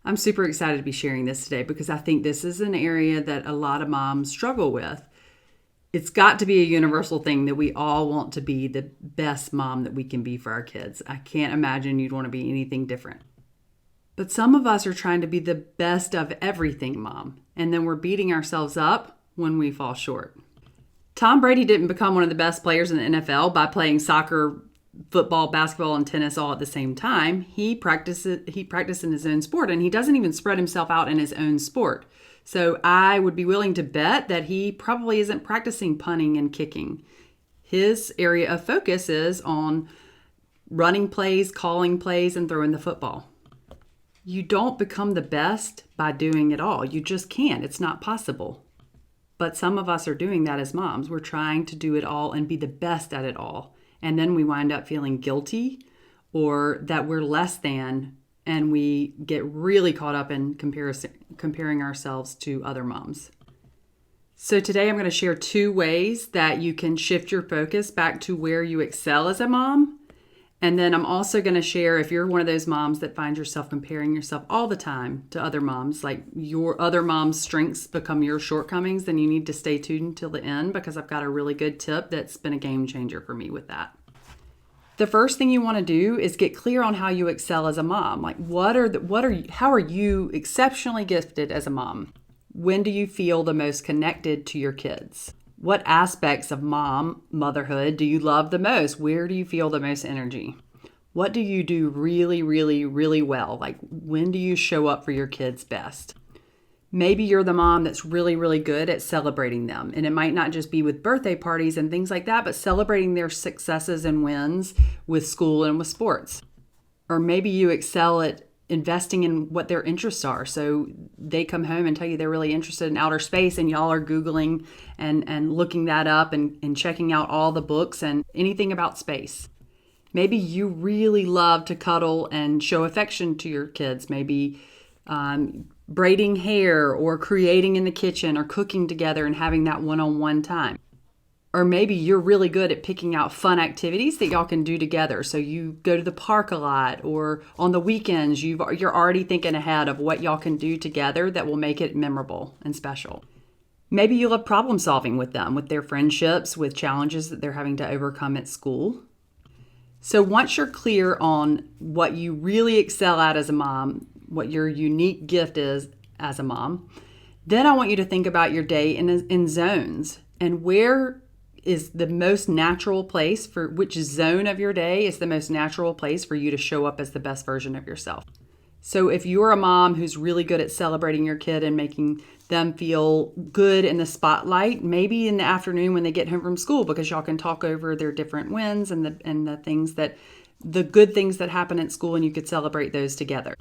I'm super excited to be sharing this today because I think this is an area that a lot of moms struggle with. It's got to be a universal thing that we all want to be the best mom that we can be for our kids. I can't imagine you'd want to be anything different. But some of us are trying to be the best of everything mom, and then we're beating ourselves up when we fall short. Tom Brady didn't become one of the best players in the NFL by playing soccer, football, basketball, and tennis all at the same time. He practiced in his own sport, and he doesn't even spread himself out in his own sport. So I would be willing to bet that he probably isn't practicing punting and kicking. His area of focus is on running plays, calling plays, and throwing the football. You don't become the best by doing it all. You just can't. It's not possible. But some of us are doing that as moms. We're trying to do it all and be the best at it all. And then we wind up feeling guilty or that we're less than, and we get really caught up in comparing ourselves to other moms. So today I'm going to share 2 ways that you can shift your focus back to where you excel as a mom. And then I'm also going to share, if you're one of those moms that finds yourself comparing yourself all the time to other moms, like your other mom's strengths become your shortcomings, then you need to stay tuned till the end because I've got a really good tip that's been a game changer for me with that. The first thing you want to do is get clear on how you excel as a mom. Like how are you exceptionally gifted as a mom? When do you feel the most connected to your kids? What aspects of motherhood do you love the most? Where do you feel the most energy? What do you do really, really, really well? Like, when do you show up for your kids best? Maybe you're the mom that's really, really good at celebrating them. And it might not just be with birthday parties and things like that, but celebrating their successes and wins with school and with sports. Or maybe you excel at investing in what their interests are. So they come home and tell you they're really interested in outer space, and y'all are Googling and looking that up and checking out all the books and anything about space. Maybe you really love to cuddle and show affection to your kids. Maybe braiding hair or creating in the kitchen or cooking together and having that one-on-one time. Or maybe you're really good at picking out fun activities that y'all can do together. So you go to the park a lot, or on the weekends, you're already thinking ahead of what y'all can do together that will make it memorable and special. Maybe you love problem solving with them, with their friendships, with challenges that they're having to overcome at school. So once you're clear on what you really excel at as a mom, what your unique gift is as a mom, then I want you to think about your day in zones, and where is the most natural place for which zone of your day is the most natural place for you to show up as the best version of yourself. So if you're a mom who's really good at celebrating your kid and making them feel good in the spotlight, maybe in the afternoon when they get home from school, because y'all can talk over their different wins and the good things that happen at school, and you could celebrate those together.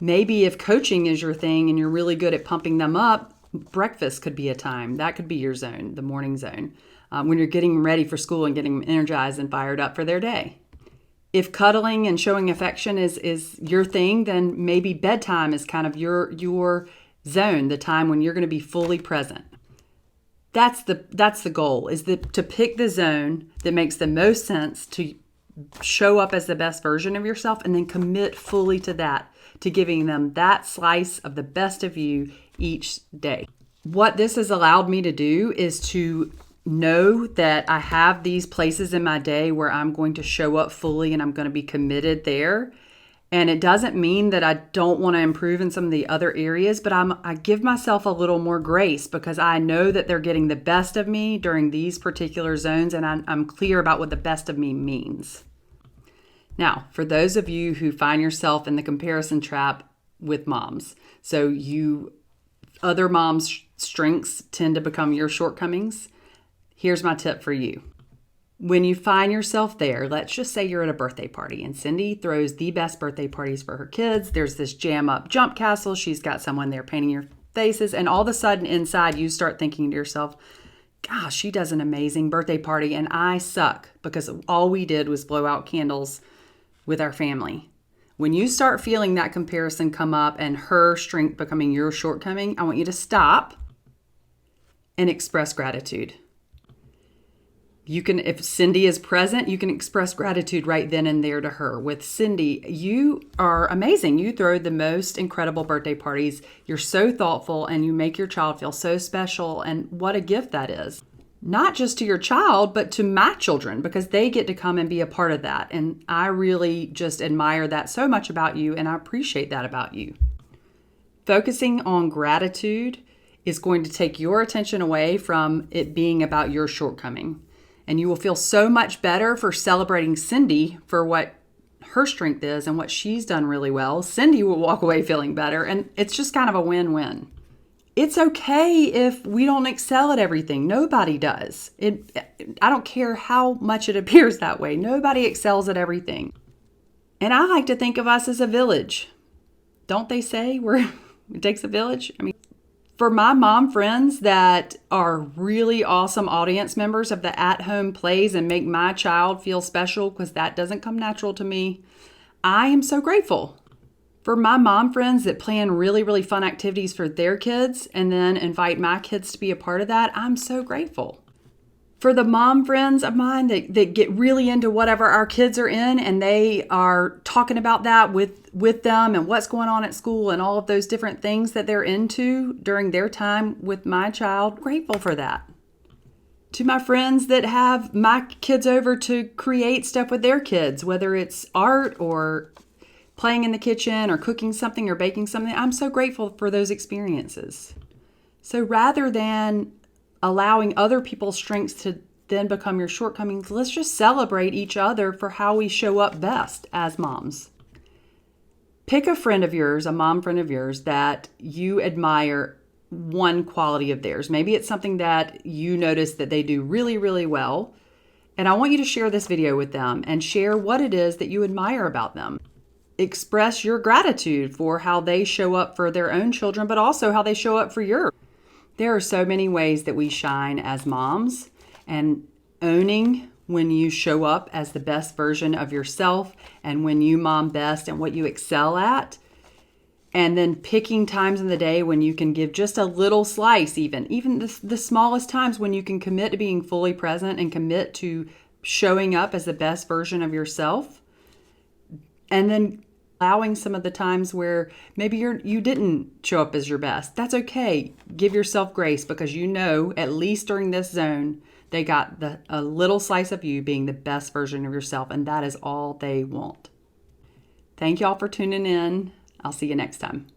Maybe if coaching is your thing and you're really good at pumping them up, breakfast could be a time. That could be your zone, the morning zone. When you're getting ready for school and getting them energized and fired up for their day. If cuddling and showing affection is your thing, then maybe bedtime is kind of your zone, the time when you're going to be fully present. That's the goal, is to pick the zone that makes the most sense to show up as the best version of yourself, and then commit fully to that, to giving them that slice of the best of you each day. What this has allowed me to do is to know that I have these places in my day where I'm going to show up fully and I'm going to be committed there. And it doesn't mean that I don't want to improve in some of the other areas, but I give myself a little more grace because I know that they're getting the best of me during these particular zones, and I'm clear about what the best of me means. Now, for those of you who find yourself in the comparison trap with moms, so other moms' strengths tend to become your shortcomings, here's my tip for you. When you find yourself there, let's just say you're at a birthday party and Cindy throws the best birthday parties for her kids. There's this jam up jump castle. She's got someone there painting your faces. And all of a sudden inside you start thinking to yourself, gosh, she does an amazing birthday party and I suck because all we did was blow out candles with our family. When you start feeling that comparison come up and her strength becoming your shortcoming, I want you to stop and express gratitude. You can, if Cindy is present, you can express gratitude right then and there to her. With Cindy, you are amazing. You throw the most incredible birthday parties. You're so thoughtful and you make your child feel so special. And what a gift that is. Not just to your child, but to my children, because they get to come and be a part of that. And I really just admire that so much about you, and I appreciate that about you. Focusing on gratitude is going to take your attention away from it being about your shortcoming. And you will feel so much better for celebrating Cindy for what her strength is and what she's done really well. Cindy will walk away feeling better, and it's just kind of a win-win. It's okay if we don't excel at everything. Nobody does. I don't care how much it appears that way. Nobody excels at everything. And I like to think of us as a village. Don't they say it takes a village? I mean, for my mom friends that are really awesome audience members of the at-home plays and make my child feel special, because that doesn't come natural to me, I am so grateful. For my mom friends that plan really, really fun activities for their kids and then invite my kids to be a part of that, I'm so grateful. For the mom friends of mine that get really into whatever our kids are in and they are talking about that with them and what's going on at school and all of those different things that they're into during their time with my child, grateful for that. To my friends that have my kids over to create stuff with their kids, whether it's art or playing in the kitchen or cooking something or baking something, I'm so grateful for those experiences. So rather than allowing other people's strengths to then become your shortcomings, let's just celebrate each other for how we show up best as moms. Pick a friend of yours, a mom friend of yours, that you admire one quality of theirs. Maybe it's something that you notice that they do really, really well. And I want you to share this video with them and share what it is that you admire about them. Express your gratitude for how they show up for their own children, but also how they show up for yours. There are so many ways that we shine as moms, and owning when you show up as the best version of yourself and when you mom best and what you excel at, and then picking times in the day when you can give just a little slice, even the smallest times when you can commit to being fully present and commit to showing up as the best version of yourself. And then allowing some of the times where maybe you didn't show up as your best. That's okay. Give yourself grace, because you know, at least during this zone, they got a little slice of you being the best version of yourself, and that is all they want. Thank y'all for tuning in. I'll see you next time.